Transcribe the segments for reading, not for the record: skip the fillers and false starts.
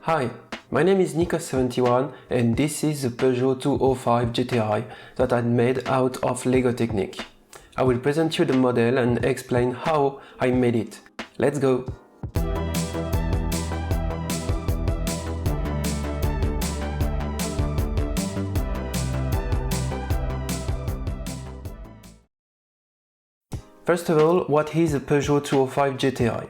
Hi, my name is Nico71 and this is the Peugeot 205 GTI that I made out of Lego Technic. I will present you the model and explain how I made it. Let's go! First of all, what is a Peugeot 205 GTI?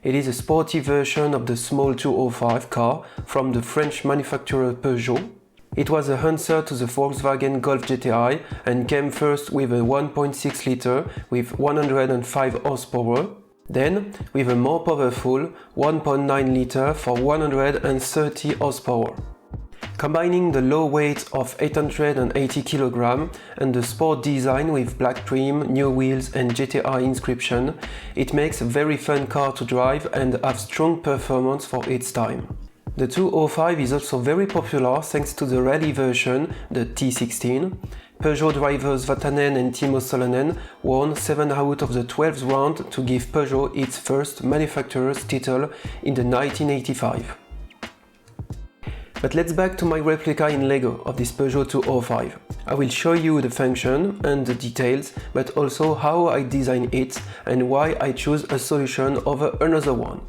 It is a sporty version of the small 205 car from the French manufacturer Peugeot. It was an answer to the Volkswagen Golf GTI and came first with a 1.6 liter with 105 horsepower, then with a more powerful 1.9 liter for 130 horsepower. Combining the low weight of 880 kg and the sport design with black trim, new wheels and GTI inscription, it makes a very fun car to drive and have strong performance for its time. The 205 is also very popular thanks to the rally version, the T16. Peugeot drivers Vatanen and Timo Solonen won 7 out of the 12th round to give Peugeot its first manufacturer's title in the 1985. But let's back to my replica in Lego of this Peugeot 205. I will show you the function and the details, but also how I design it and why I choose a solution over another one.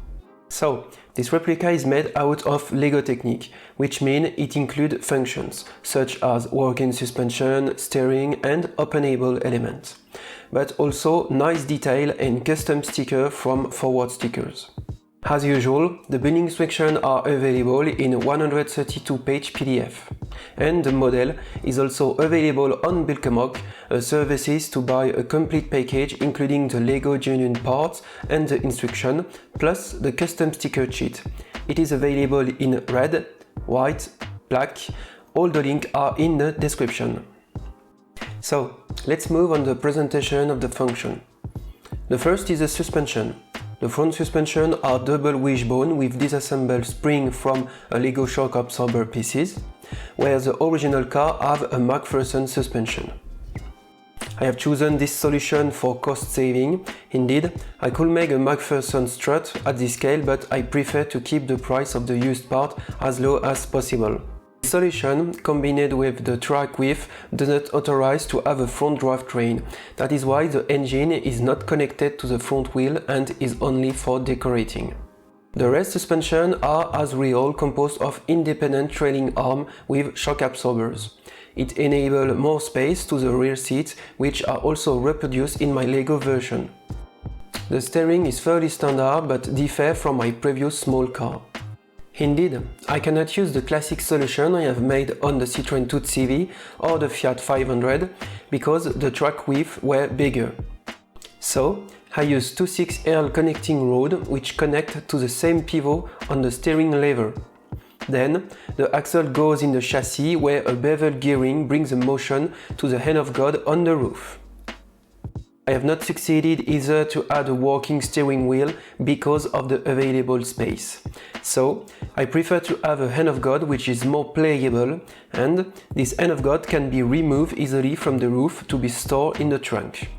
So, this replica is made out of Lego Technic, which means it includes functions such as working suspension, steering and openable elements, but also nice detail and custom sticker from Forward Stickers. As usual, the building instructions are available in 132-page PDF, and the model is also available on Buildamoc, a service to buy a complete package including the Lego genuine parts and the instruction, plus the custom sticker sheet. It is available in red, white, black. All the links are in the description. So, let's move on the presentation of the function. The first is the suspension. The front suspension are double wishbone with disassembled spring from a Lego shock absorber pieces, where the original car have a McPherson suspension. I have chosen this solution for cost saving. Indeed, I could make a McPherson strut at this scale, but I prefer to keep the price of the used part as low as possible. The solution, combined with the track width, does not authorize to have a front drivetrain. That is why the engine is not connected to the front wheel and is only for decorating. The rest suspension are as real, composed of independent trailing arm with shock absorbers. It enables more space to the rear seats, which are also reproduced in my Lego version. The steering is fairly standard but differs from my previous small car. Indeed, I cannot use the classic solution I have made on the Citroën CV or the Fiat 500 because the track width were bigger. So, I use two 6L connecting rods which connect to the same pivot on the steering lever. Then, the axle goes in the chassis where a bevel gearing brings the motion to the hand of God on the roof. I have not succeeded either to add a working steering wheel because of the available space. So, I prefer to have a hand of God which is more playable, and this hand of God can be removed easily from the roof to be stored in the trunk.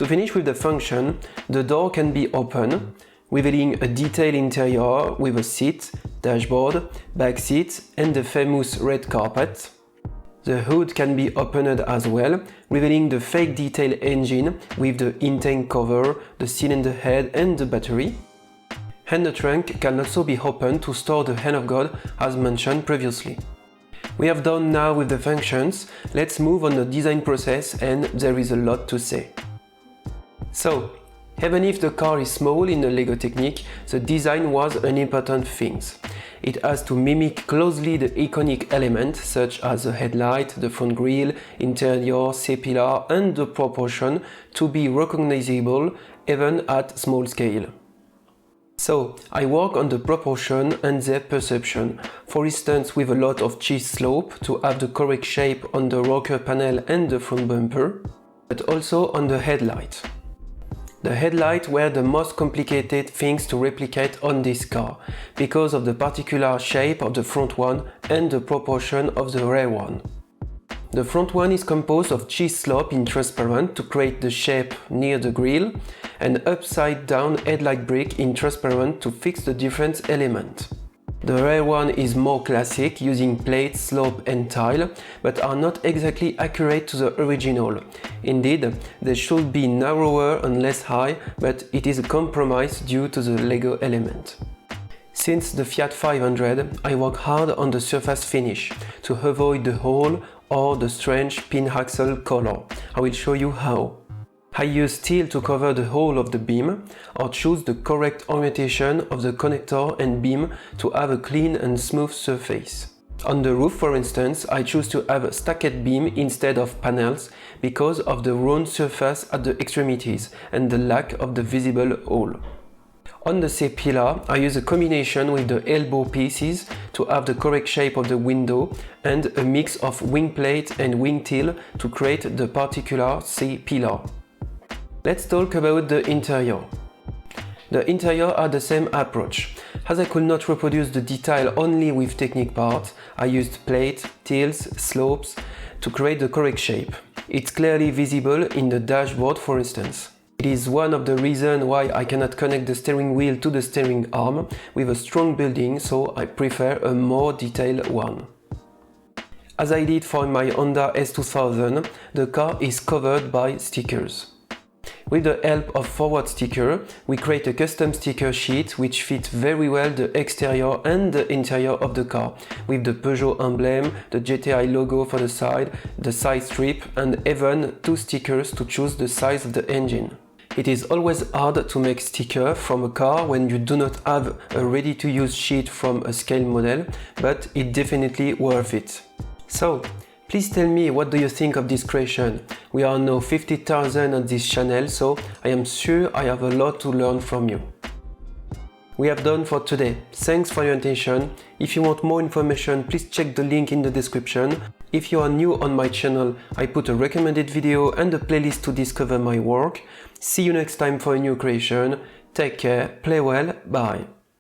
To finish with the function, the door can be open, revealing a detailed interior with a seat, dashboard, back seat and the famous red carpet. The hood can be opened as well, revealing the fake detail engine with the intake cover, the cylinder head and the battery. And the trunk can also be opened to store the hand of God as mentioned previously. We have done now with the functions, let's move on the design process, and there is a lot to say. So, even if the car is small in the Lego Technic, the design was an important thing. It has to mimic closely the iconic elements such as the headlight, the front grille, interior, C-pillar and the proportion to be recognizable even at small scale. So, I work on the proportion and their perception, for instance with a lot of cheese slope to have the correct shape on the rocker panel and the front bumper, but also on the headlight. The headlights were the most complicated things to replicate on this car, because of the particular shape of the front one and the proportion of the rear one. The front one is composed of cheese slope in transparent to create the shape near the grille, and upside down headlight brick in transparent to fix the different element. The rear one is more classic, using plate, slope and tile, but are not exactly accurate to the original. Indeed, they should be narrower and less high, but it is a compromise due to the Lego element. Since the Fiat 500, I work hard on the surface finish to avoid the hole or the strange pin axle color. I will show you how. I use steel to cover the whole of the beam, or choose the correct orientation of the connector and beam to have a clean and smooth surface. On the roof, for instance, I choose to have a stacked beam instead of panels because of the round surface at the extremities and the lack of the visible hole. On the C-pillar, I use a combination with the elbow pieces to have the correct shape of the window and a mix of wing plate and wingtail to create the particular C-pillar. Let's talk about the interior. The interior had the same approach. As I could not reproduce the detail only with Technic parts, I used plate, tails, slopes to create the correct shape. It's clearly visible in the dashboard, for instance. It is one of the reasons why I cannot connect the steering wheel to the steering arm with a strong building, so I prefer a more detailed one. As I did for my Honda S2000, the car is covered by stickers. With the help of forward sticker, we create a custom sticker sheet which fits very well the exterior and the interior of the car, with the Peugeot emblem, the GTI logo for the side strip, and even 2 stickers to choose the size of the engine. It is always hard to make sticker from a car when you do not have a ready-to-use sheet from a scale model, but it's definitely worth it. So, please tell me, what do you think of this creation? We are now 50,000 on this channel, so I am sure I have a lot to learn from you. We have done for today. Thanks for your attention. If you want more information, please check the link in the description. If you are new on my channel, I put a recommended video and a playlist to discover my work. See you next time for a new creation. Take care, play well, bye.